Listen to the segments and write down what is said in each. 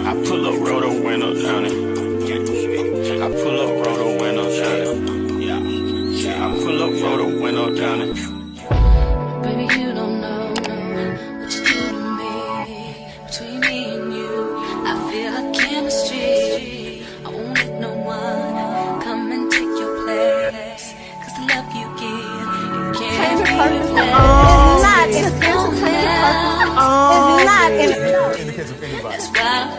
I pull up, roll the window down it. I pull up, roll the window down it. I pull up, roll the window down it. Baby, you don't know what you do to me. Between me and you, I feel like chemistry. I won't let no one come and take your place. Cause the love you give, you can't replace. It's not in the case of anybody. That's why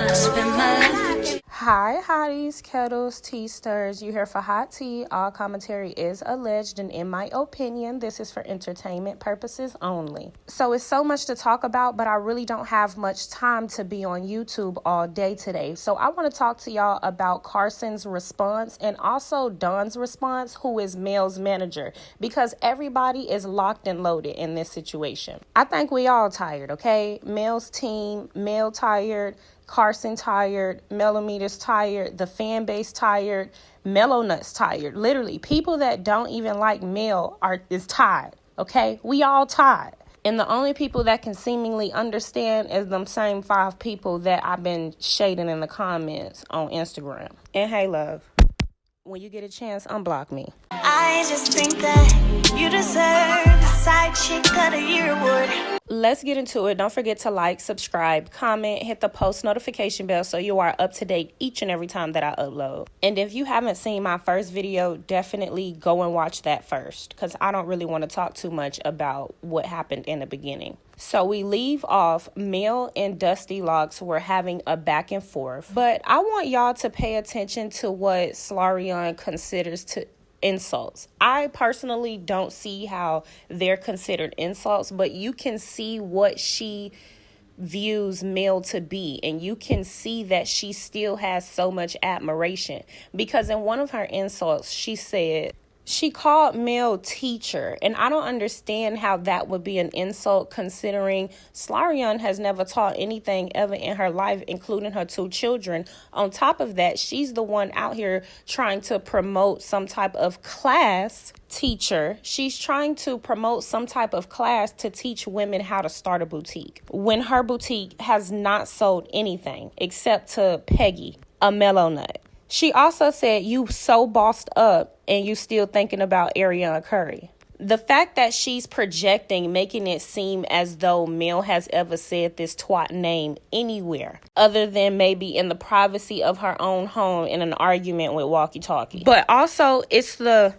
I spend my life. Hi, hotties, kettles, tea stirs. You here for hot tea. All commentary is alleged, and in my opinion, this is for entertainment purposes only. So it's so much to talk about, but I really don't have much time to be on YouTube all day today. So I want to talk to y'all about Carson's response and also Don's response, who is Mel's manager, because everybody is locked and loaded in this situation. I think we all tired, okay? Mel's team, Mel tired, Carson tired, Millimeters tired, the fan base tired, Mellow Nuts tired. Literally, people that don't even like Mel is tired, okay? We all tired. And the only people that can seemingly understand is them same 5 people that I've been shading in the comments on Instagram. And hey, love, when you get a chance, unblock me. I just think that you deserve the side chick of the year award. Let's get into it. Don't forget to like, subscribe, comment, hit the post notification bell so you are up to date each and every time that I upload. And if you haven't seen my first video, definitely go and watch that first, because I don't really want to talk too much about what happened in the beginning. So we leave off, Mel and Dusty Locks were having a back and forth, but I want y'all to pay attention to what Slaurian considers to insults. I personally don't see how they're considered insults, but you can see what she views Mel to be, and you can see that she still has so much admiration, because in one of her insults she called Mel teacher, and I don't understand how that would be an insult, considering Slaurian has never taught anything ever in her life, including her 2 children. On top of that, she's the one out here trying to promote some type of class teacher. She's trying to promote some type of class to teach women how to start a boutique, when her boutique has not sold anything except to Peggy, a mellow nut. She also said, you so bossed up and you still thinking about Arionne Curry. The fact that she's projecting, making it seem as though Mel has ever said this twat name anywhere other than maybe in the privacy of her own home in an argument with Walkie Talkie. But also it's the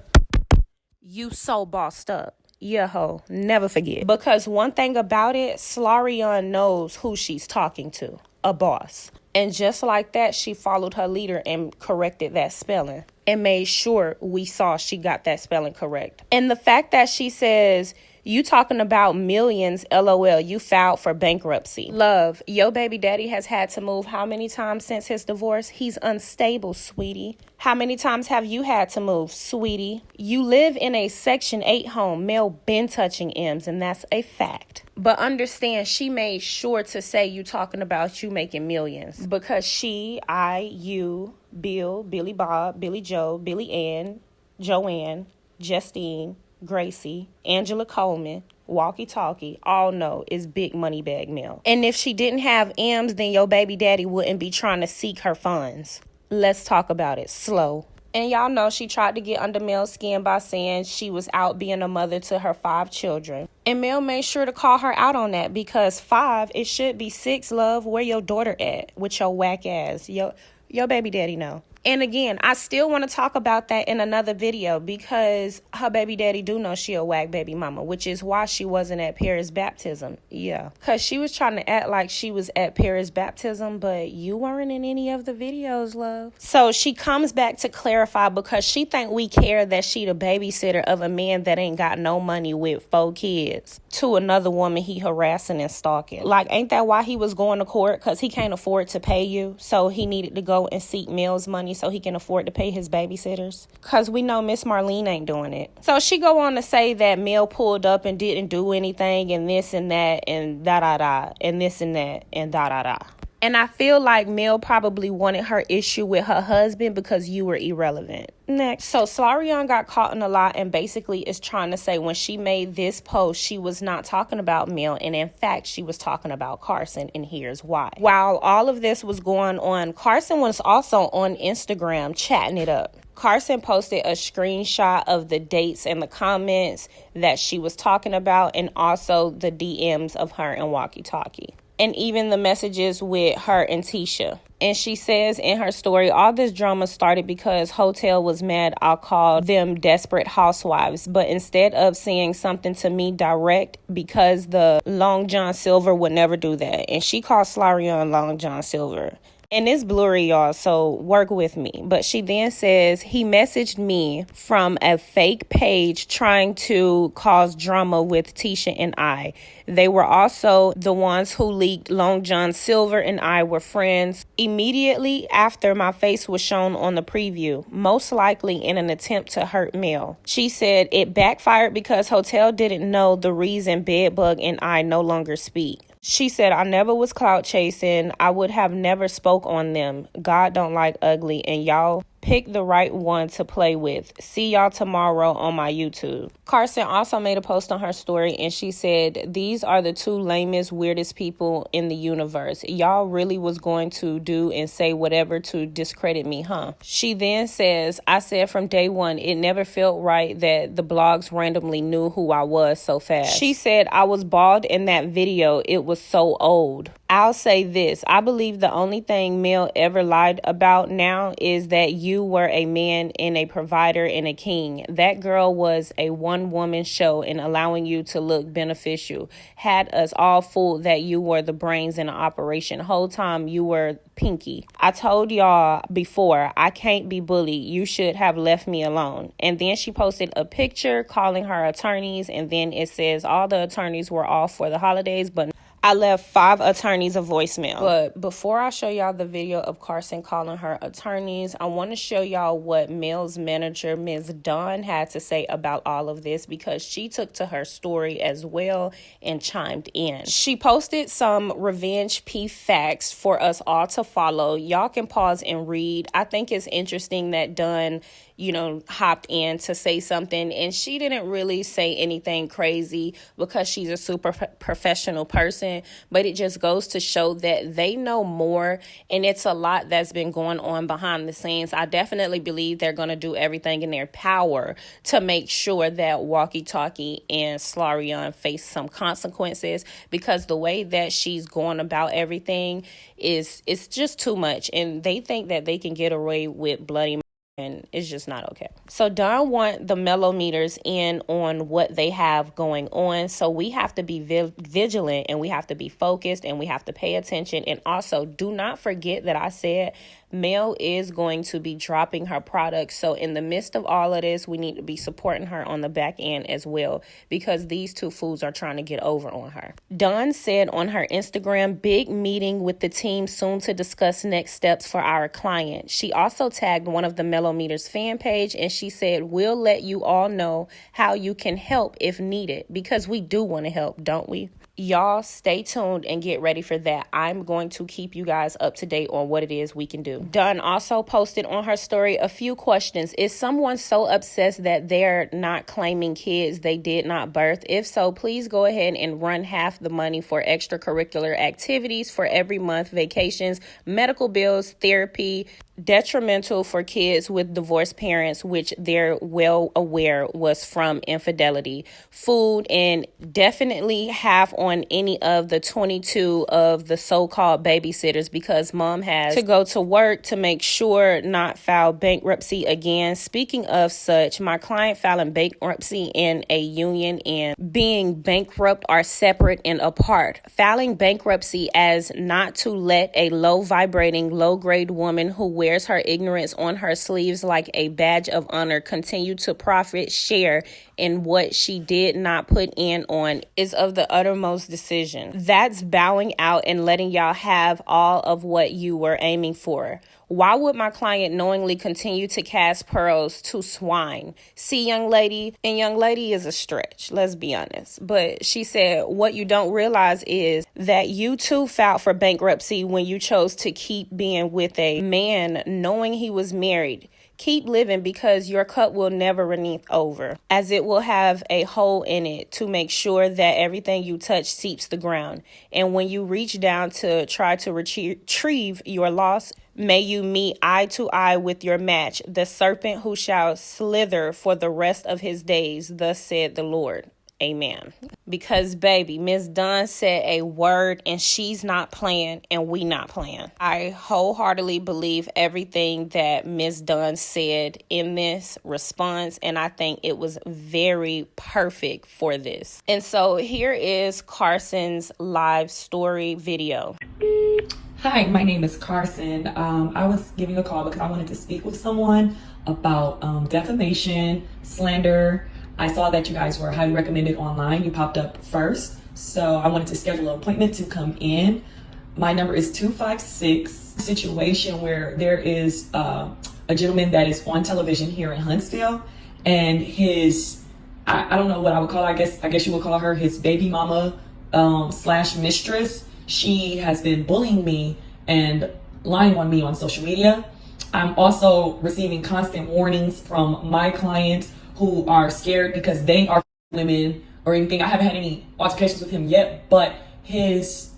you so bossed up. Yeah, ho, never forget. Because one thing about it, Slaurian knows who she's talking to, a boss. And just like that, she followed her leader and corrected that spelling and made sure we saw she got that spelling correct. And the fact that she says, you talking about millions, LOL, you filed for bankruptcy. Love, your baby daddy has had to move how many times since his divorce? He's unstable, sweetie. How many times have you had to move, sweetie? You live in a Section 8 home. Mel been touching M's, and that's a fact. But understand, she made sure to say you talking about you making millions, because she, I, you, Bill, Billy Bob, Billy Joe, Billy Ann, Joanne, Justine, Gracie, Angela Coleman, Walkie Talkie, all know is big money bag Mel. And if she didn't have M's, then your baby daddy wouldn't be trying to seek her funds. Let's talk about it slow. And y'all know she tried to get under Mel's skin by saying she was out being a mother to her 5 children. And Mel made sure to call her out on that, because 5, it should be 6, love. Where your daughter at with your whack ass? Your baby daddy know. And again, I still want to talk about that in another video, because her baby daddy do know she a whack baby mama, which is why she wasn't at Paris' baptism. Yeah, because she was trying to act like she was at Paris' baptism, but you weren't in any of the videos, love. So she comes back to clarify, because she think we care that she the babysitter of a man that ain't got no money with 4 kids to another woman he harassing and stalking. Like, ain't that why he was going to court? Because he can't afford to pay you, so he needed to go and seek Mel's money so he can afford to pay his babysitters, because we know Miss Marlene ain't doing it. So she go on to say that Mel pulled up and didn't do anything, and this and that and da and this and that and da. And I feel like Mel probably wanted her issue with her husband because you were irrelevant. Next. So Slaurian got caught in a lie and basically is trying to say when she made this post, she was not talking about Mel. And in fact, she was talking about Carson. And here's why. While all of this was going on, Carson was also on Instagram chatting it up. Carson posted a screenshot of the dates and the comments that she was talking about, and also the DMs of her and Walkie Talkie, and even the messages with her and Tisha. And she says in her story, all this drama started because Hotel was mad I called them desperate housewives. But instead of saying something to me direct, because the Long John Silver would never do that. And she called Slaurian Long John Silver. And it's blurry, y'all, so work with me. But she then says, he messaged me from a fake page trying to cause drama with Tisha and I. They were also the ones who leaked Long John Silver and I were friends immediately after my face was shown on the preview, most likely in an attempt to hurt Mel. She said it backfired because Hotel didn't know the reason Bedbug and I no longer speak. She said, I never was clout chasing. I would have never spoke on them. God don't like ugly, and y'all pick the right one to play with. See y'all tomorrow on my YouTube. Karson also made a post on her story, and she said, these are the two lamest, weirdest people in the universe. Y'all really was going to do and say whatever to discredit me, huh? She then says, I said from day one, it never felt right that the blogs randomly knew who I was so fast. She said, I was bald in that video. It was so old. I'll say this. I believe the only thing Mel ever lied about now is that you were a man and a provider and a king. That girl was a one-woman show and allowing you to look beneficial. Had us all fooled that you were the brains in the operation. Whole time you were Pinky. I told y'all before, I can't be bullied. You should have left me alone. And then she posted a picture calling her attorneys, and then it says all the attorneys were off for the holidays, but I left 5 attorneys a voicemail. But before I show y'all the video of Karson calling her attorneys, I want to show y'all what Mel's manager, Ms. Dawn, had to say about all of this, because she took to her story as well and chimed in. She posted some revenge P facts for us all to follow. Y'all can pause and read. I think it's interesting that Dawn, hopped in to say something, and she didn't really say anything crazy because she's a super professional person, but it just goes to show that they know more, and it's a lot that's been going on behind the scenes. I definitely believe they're going to do everything in their power to make sure that Walkie Talkie and Slaurian face some consequences, because the way that she's going about everything it's just too much, and they think that they can get away with bloody, and it's just not okay. So Dawn want the mellometers in on what they have going on. So we have to be vigilant, and we have to be focused, and we have to pay attention. And also, do not forget that I said Mel is going to be dropping her products. So in the midst of all of this, we need to be supporting her on the back end as well, because these two fools are trying to get over on her. Dawn said on her Instagram, big meeting with the team soon to discuss next steps for our client. She also tagged one of the Mellometers fan page, and she said, we'll let you all know how you can help if needed, because we do want to help, don't we? Y'all stay tuned and get ready for that. I'm going to keep you guys up to date on what it is we can do. Dawn also posted on her story a few questions. Is someone so obsessed that they're not claiming kids they did not birth? If so, please go ahead and run half the money for extracurricular activities for every month, vacations, medical bills, therapy, detrimental for kids with divorced parents, which they're well aware was from infidelity, food, and definitely half on any of the 22 of the so-called babysitters, because mom has to go to work to make sure not file bankruptcy again. Speaking of such, my client filing bankruptcy in a union and being bankrupt are separate and apart. Filing bankruptcy as not to let a low vibrating, low grade woman who wears her ignorance on her sleeves like a badge of honor continue to profit share in what she did not put in on is of the uttermost decision. That's bowing out and letting y'all have all of what you were aiming for. Why would my client knowingly continue to cast pearls to swine? See, young lady, and young lady is a stretch, let's be honest. But she said, what you don't realize is that you too filed for bankruptcy when you chose to keep being with a man knowing he was married. Keep living, because your cup will never run over, as it will have a hole in it to make sure that everything you touch seeps the ground. And when you reach down to try to retrieve your loss, may you meet eye to eye with your match, the serpent who shall slither for the rest of his days. Thus said the Lord. Amen. Because, baby, Miss Dunn said a word, and she's not playing, and we not playing. I wholeheartedly believe everything that Miss Dunn said in this response, and I think it was very perfect for this. And so here is Carson's live story video. Hi, my name is Carson. I was giving a call because I wanted to speak with someone about defamation, slander. I saw that you guys were highly recommended online. You popped up first. So I wanted to schedule an appointment to come in. My number is 256. Situation where there is a gentleman that is on television here in Huntsville, and his, I don't know what I would call her. I guess you would call her his baby mama slash mistress. She has been bullying me and lying on me on social media. I'm also receiving constant warnings from my clients who are scared because they are women or anything. I haven't had any altercations with him yet, but his,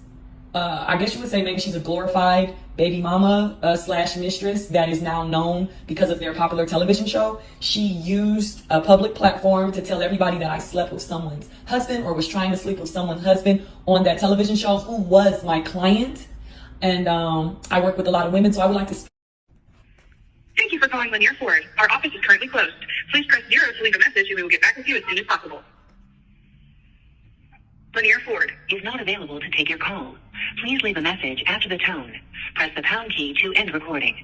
I guess you would say maybe she's a glorified baby mama slash mistress that is now known because of their popular television show. She used a public platform to tell everybody that I slept with someone's husband or was trying to sleep with someone's husband on that television show who was my client. And I work with a lot of women, so I would like to speak. Thank you for calling Lanier Ford. Our office is currently closed. Please press 0 to leave a message and we will get back with you as soon as possible. Lanier Ford is not available to take your call. Please leave a message after the tone. Press the pound key to end recording.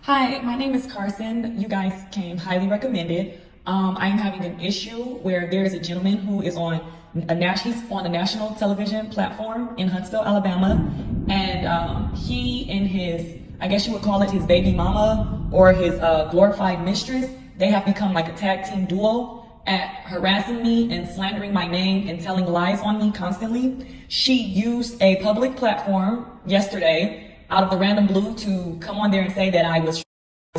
Hi, my name is Carson. You guys came highly recommended. I am having an issue where there is a gentleman who is on he's on a national television platform in Huntsville, Alabama, and he and his, I guess you would call it his baby mama or his glorified mistress, they have become like a tag team duo at harassing me and slandering my name and telling lies on me constantly. She used a public platform yesterday out of the random blue to come on there and say that I was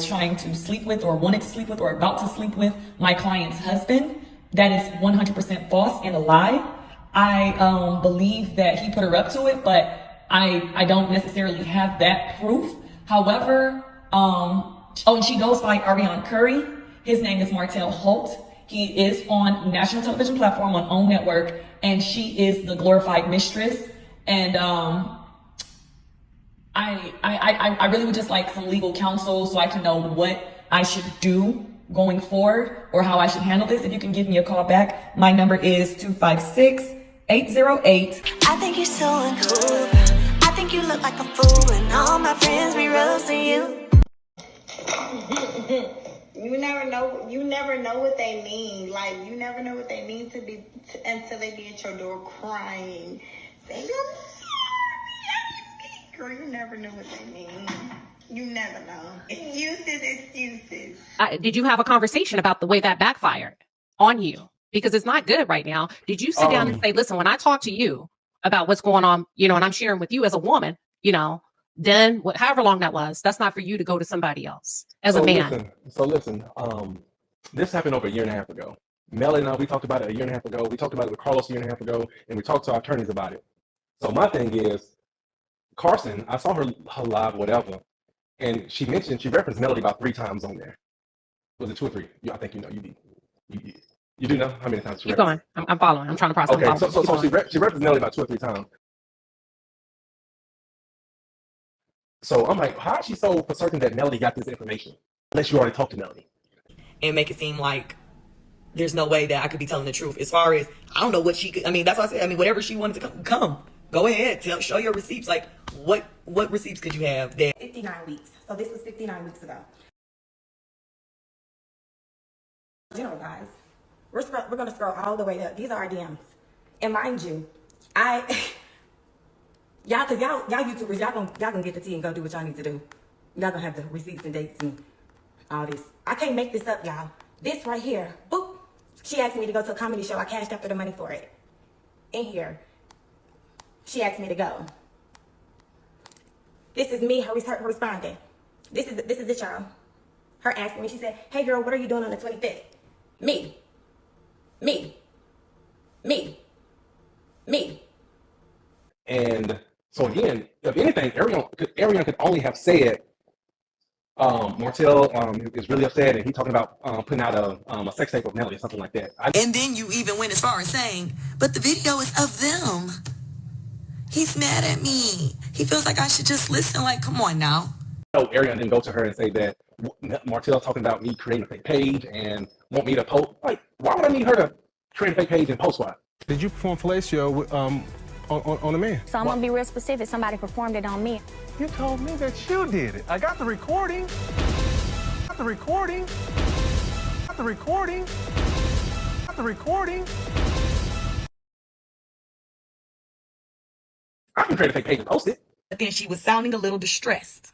trying to sleep with or wanted to sleep with or about to sleep with my client's husband. That is 100% false and a lie. I believe that he put her up to it, but I don't necessarily have that proof. However, and she goes by Arionne Curry. His name is Martell Holt. He is on national television platform on OWN Network, and she is the glorified mistress. And I really would just like some legal counsel so I can know what I should do going forward or how I should handle this. If you can give me a call back, my number is 256-808. I think you're so uncool. I think you look like a fool, and all my friends be roasting you. You never know what they mean. Like, you never know what they mean until they be at your door crying. Saying, I'm sorry. Girl, you never know what they mean. You never know. Excuses. Did you have a conversation about the way that backfired on you? Because it's not good right now. Did you sit down and say, listen, when I talk to you about what's going on, and I'm sharing with you as a woman, then however long that was, that's not for you to go to somebody else as a man. Listen, this happened over a year and a half ago. Melly and I, we talked about it a year and a half ago. We talked about it with Carlos a year and a half ago, and we talked to our attorneys about it. So my thing is, Carson, I saw her live, whatever, and she referenced Melody about 3 times on there. Was it 2 or 3? I think you do know how many times she referenced? Keep going. I'm following. I'm trying to process. Okay, so she referenced Melody about 2 or 3 times. So I'm like, how is she so for certain that Melody got this information? Unless you already talked to Melody. And make it seem like there's no way that I could be telling the truth. As far as, I don't know what she could, that's why I said, whatever she wanted to come. Go ahead, show your receipts. Like, what receipts could you have there? 59 weeks. So this was 59 weeks ago. Guys, we're going to scroll all the way up. These are our DMs. And mind you, y'all YouTubers, y'all gonna get the tea and go do what y'all need to do. Y'all gonna have the receipts and dates and all this. I can't make this up, y'all. This right here, boop. She asked me to go to a comedy show. I cashed after the money for it. In here, she asked me to go. This is me, her responding. This is it, y'all. Her asking me, she said, hey girl, what are you doing on the 25th? Me. And so again, if anything, Arionne could only have said, Martell is really upset, and he's talking about putting out a sex tape with Melody or something like that. And then you even went as far as saying, but the video is of them. He's mad at me. He feels like I should just listen. Like, come on now. No, Arionne didn't go to her and say that Martell talking about me creating a fake page and want me to post. Like, why would I need her to create a fake page and post what? Did you perform fellatio on a man? So I'm gonna be real specific. Somebody performed it on me. You told me that you did it. I got the recording. Got the recording. Got the recording. Got the recording. I can create a fake page and post it. But then she was sounding a little distressed.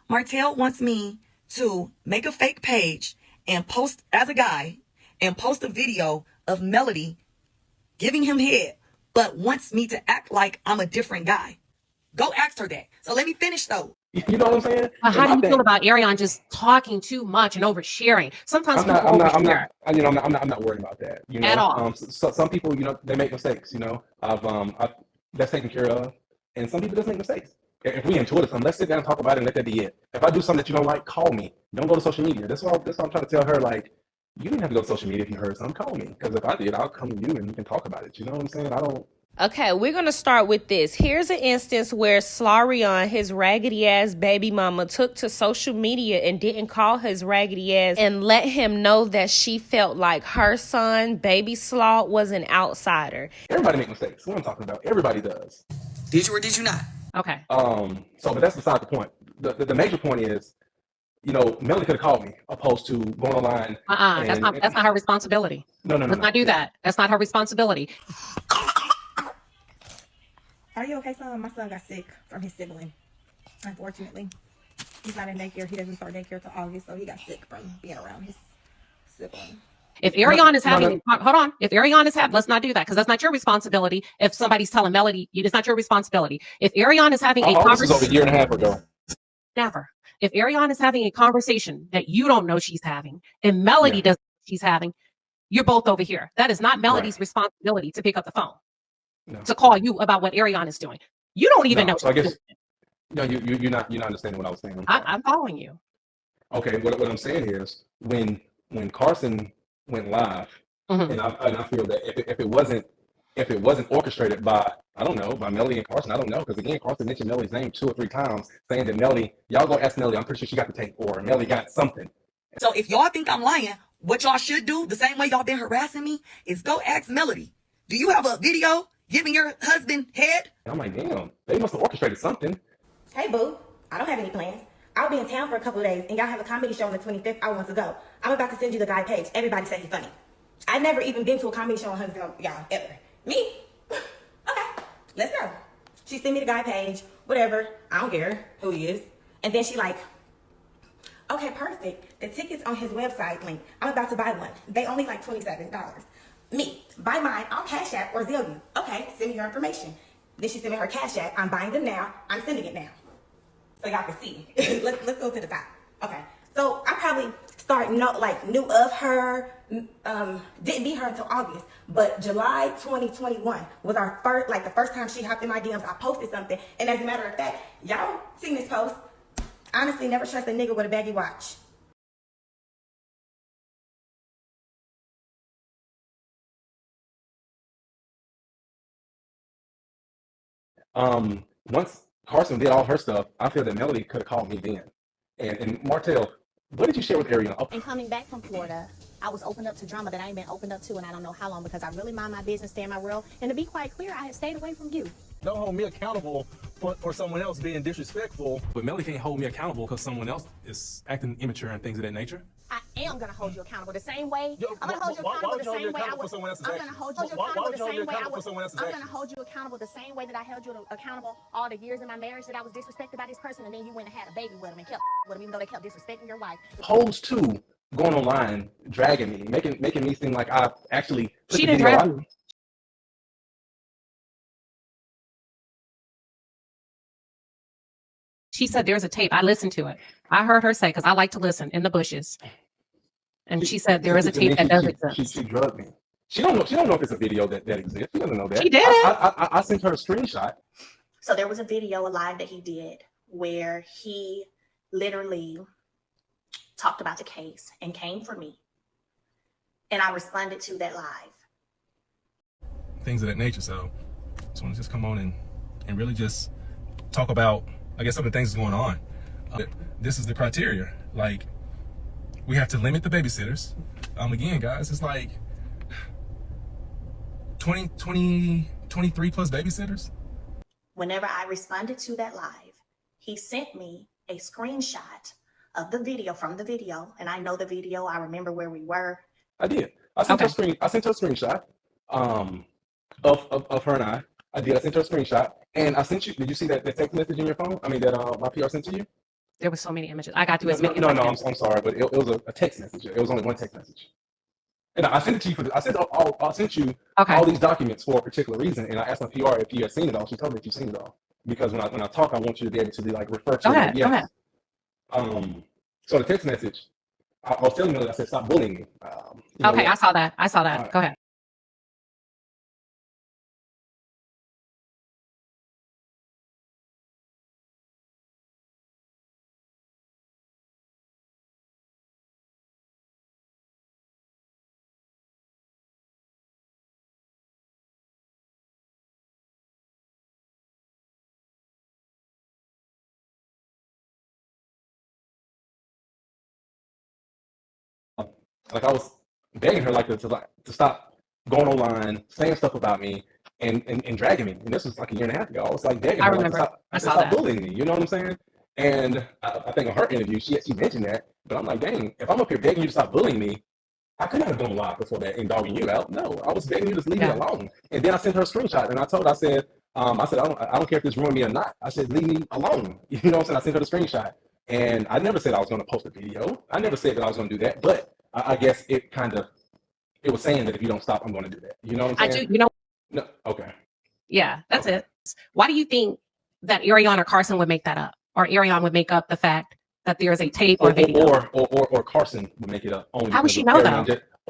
Martell wants me to make a fake page and post as a guy and post a video of Melody giving him head, but wants me to act like I'm a different guy. Go ask her that. So let me finish though. You know what I'm saying? But how do you feel about Arionne just talking too much and oversharing? Sometimes I'm people not, overshare. I'm not worried about that. You know, At all. So some people, they make mistakes. That's taken care of, and some people just make mistakes. If we enjoy something, let's sit down and talk about it and let that be it. If I do something that you don't like, call me. Don't go to social media. That's what I'm trying to tell her. Like, you didn't have to go to social media if you heard something. Call me, because if I did, I'll come to you and we can talk about it. You know what I'm saying? I don't. Okay, we're going to start with this. Here's an instance where Slaurian, his raggedy ass baby mama, took to social media and didn't call his raggedy ass and let him know that she felt like her son, baby Slaw, was an outsider. Everybody make mistakes. What I'm talking about. Everybody does. Did you or did you not? Okay. But that's beside the point. The major point is, Melody could have called me opposed to going online. That's not her responsibility. No. Let's not do that. That's not her responsibility. Are you okay, son? My son got sick from his sibling. Unfortunately, he's not in daycare. He doesn't start daycare till August, so he got sick from being around his sibling. If Arionne is having, hold on. If Arionne is having, let's not do that because that's not your responsibility. If somebody's telling Melody, it's not your responsibility. If Arionne is having a conversation, this was over a year and a half ago. Never. If Arionne is having a conversation that you don't know she's having, and Melody doesn't know she's having, you're both over here. That is not Melody's responsibility to pick up the phone to call you about what Arionne is doing. You don't even know. So I guess you're not understanding what I was saying. I'm following you. Okay, what I'm saying is when Carson went live, and I feel that if it wasn't orchestrated by by Melody and Carson, I don't know, because again, Carson mentioned Melody's name 2 or 3 times, saying that Melody, y'all go ask Melody, I'm pretty sure she got the tape, or Melody got something. So if y'all think I'm lying, what y'all should do, the same way y'all been harassing me, is go ask Melody. Do you have a video giving your husband head? And I'm like, damn, they must have orchestrated something. Hey, boo. I don't have any plans. I'll be in town for a couple of days, and y'all have a comedy show on the 25th. I want to go. I'm about to send you the guy page. Everybody say he's funny. I never even been to a comedy show on Huntsville, y'all, ever. Me? Okay, let's go. She sent me the guy page, whatever. I don't care who he is. And then she like, okay, perfect. The tickets on his website link. I'm about to buy one. They only like $27. Me, buy mine. I'll Cash App or Zelle you. Okay, send me your information. Then she sent me her Cash App. I'm buying them now. I'm sending it now. So y'all can see. let's go to the top. Okay. So I probably knew of her, didn't meet her until August. But July 2021 was our the first time she hopped in my DMs. I posted something. And as a matter of fact, y'all seen this post. Honestly, never trust a nigga with a baggy watch. Once Carson did all her stuff, I feel that Melody could have called me then. And Martell, what did you share with Arionne? And coming back from Florida, I was opened up to drama that I ain't been opened up to, and I don't know how long, because I really mind my business, stay in my world. And to be quite clear, I had stayed away from you. Don't hold me accountable for someone else being disrespectful. But Melody can't hold me accountable because someone else is acting immature and things of that nature. I am going to hold you accountable the same way. I'm going to hold you accountable the same way I was. I'm going to hold you accountable the same way I was. I'm going to hold you accountable the same way that I held you accountable all the years in my marriage that I was disrespected by this person, and then you went and had a baby with him and kept with him, even though they kept disrespecting your wife. Opposed to going online, dragging me, making me seem like I actually put She the didn't video drag out. you. She said there's a tape. I listened to it. I heard her say, because I like to listen in the bushes. And she said there is a tape that does exist. She drugged me. She don't know if it's a video that exists. She doesn't know that. She did. I sent her a screenshot. So there was a video, a live that he did where he literally talked about the case and came for me. And I responded to that live. Things of that nature. So I just want to just come on and really just talk about, I guess, some of the things that's going on. This is the criteria. Like, we have to limit the babysitters. Again, guys, it's like 23 plus babysitters. Whenever I responded to that live, he sent me a screenshot of the video from the video. And I know the video. I remember where we were. I did. I sent her a screenshot of her and I. I sent her a screenshot. And I sent you, did you see that text message in your phone? I mean, that my PR sent to you? There was so many images. I got to as many. No, I'm sorry, but it was a text message. It was only one text message. And I sent it to you I sent you all these documents for a particular reason. And I asked my PR if you had seen it all. She told me if you've seen it all. Because when I talk, I want you to be able to be like refer to it. Yes. Go ahead. So the text message, I was telling you, I said, stop bullying me. I saw that. Go ahead. Like I was begging her to stop going online, saying stuff about me, and dragging me. And this was like a year and a half ago. I was like begging her to stop bullying me. You know what I'm saying? And I think on her interview, she mentioned that. But I'm like, dang, if I'm up here begging you to stop bullying me, I could not have gone live before that and dogging you out. No, I was begging you to leave me alone. And then I sent her a screenshot, and I said, I don't care if this ruined me or not. I said, leave me alone. You know what I'm saying? I sent her the screenshot, and I never said I was going to post a video. I never said that I was going to do that, but I guess it was saying that if you don't stop, I'm going to do that. You know what I'm saying? No. Okay. Yeah, that's it. Why do you think that Arionne or Carson would make that up? Or Arionne would make up the fact that there's a tape or video? Or Carson would make it up. How would she know though?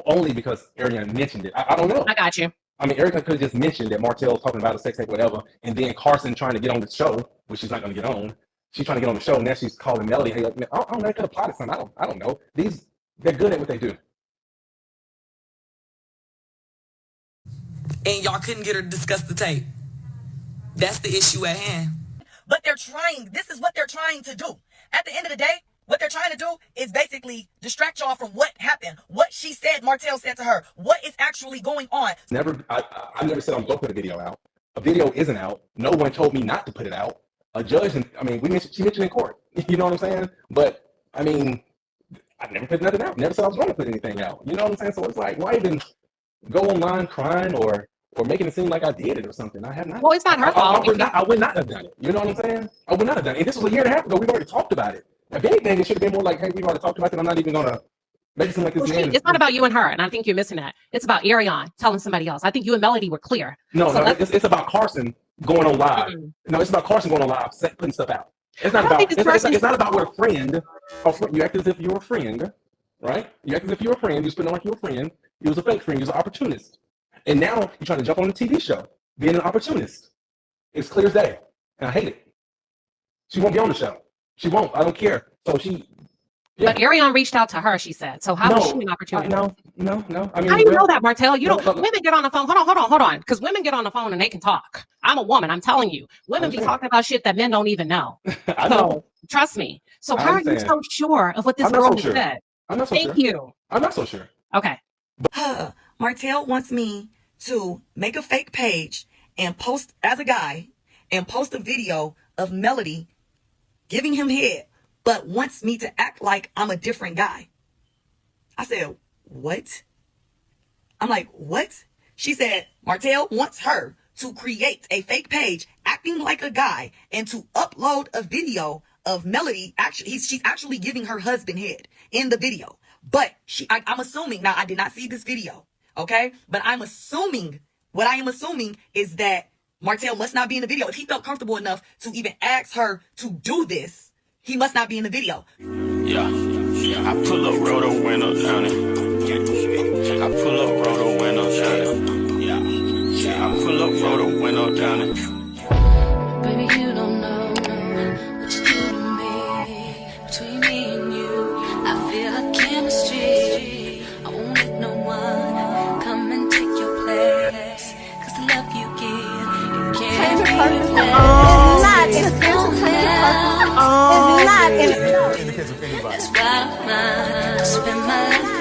Only because Arionne mentioned it. I don't know. I got you. I mean, Erica could have just mentioned that Martell was talking about a sex tape, whatever, and then Carson trying to get on the show, which she's not going to get on. She's trying to get on the show, and now she's calling Melody. Hey, I don't know. They could have plotted something. I don't know. They're good at what they do. And y'all couldn't get her to discuss the tape. That's the issue at hand. But this is what they're trying to do. At the end of the day, what they're trying to do is basically distract y'all from what happened, what she said, Martell said to her, what is actually going on. I never said I'm going to put a video out. A video isn't out. No one told me not to put it out. A judge, she mentioned in court. You know what I'm saying? But, I mean, I never put nothing out. Never said I was going to put anything out. You know what I'm saying? So it's like, why even go online crying or making it seem like I did it or something? I have not. Well, it's not her fault. I would not have done it. You know what I'm saying? I would not have done it. And this was a year and a half ago. We've already talked about it. If anything, it should have been more like, hey, we've already talked about it. I'm not even going to make it seem like this man. It's not about you and her, and I think you're missing that. It's about Arionne telling somebody else. I think you and Melody were clear. No, it's about Carson going on live. Mm-hmm. No, it's about Carson going on live, putting stuff out. It's not about what a friend. You act as if you're a friend, right? You act as if you're a friend. You spend like you're a friend. You was a fake friend. You was an opportunist. And now you're trying to jump on the TV show, being an opportunist. It's clear as day. And I hate it. She won't be on the show. She won't. I don't care. So But Arionne reached out to her, she said. So how was she an opportunity? No. I mean, how do you know that, Martell? Women get on the phone. Hold on. Because women get on the phone and they can talk. I'm a woman. I'm telling you. Women be talking about shit that men don't even know. So trust me. So how are you so sure of what this girl said? I'm not so sure. Thank you. I'm not so sure. Okay. Martell wants me to make a fake page and post as a guy and post a video of Melody giving him head, but wants me to act like I'm a different guy. I said, what? I'm like, what? She said, Martell wants her to create a fake page acting like a guy and to upload a video of Melody. She's actually giving her husband head in the video. But I'm assuming, now I did not see this video, okay? But what I am assuming is that Martell must not be in the video. If he felt comfortable enough to even ask her to do this, he must not be in the video. Yeah, I pull up, roll the window down it. I pull up, roll the window down it. Yeah, I pull up, roll the window down it. Baby, you don't know what you do to me. Between me and you, I feel like chemistry. I won't let no one come and take your place. Cause the love you give, you can't replace. It's not in the That's why I'm mine. I spend my life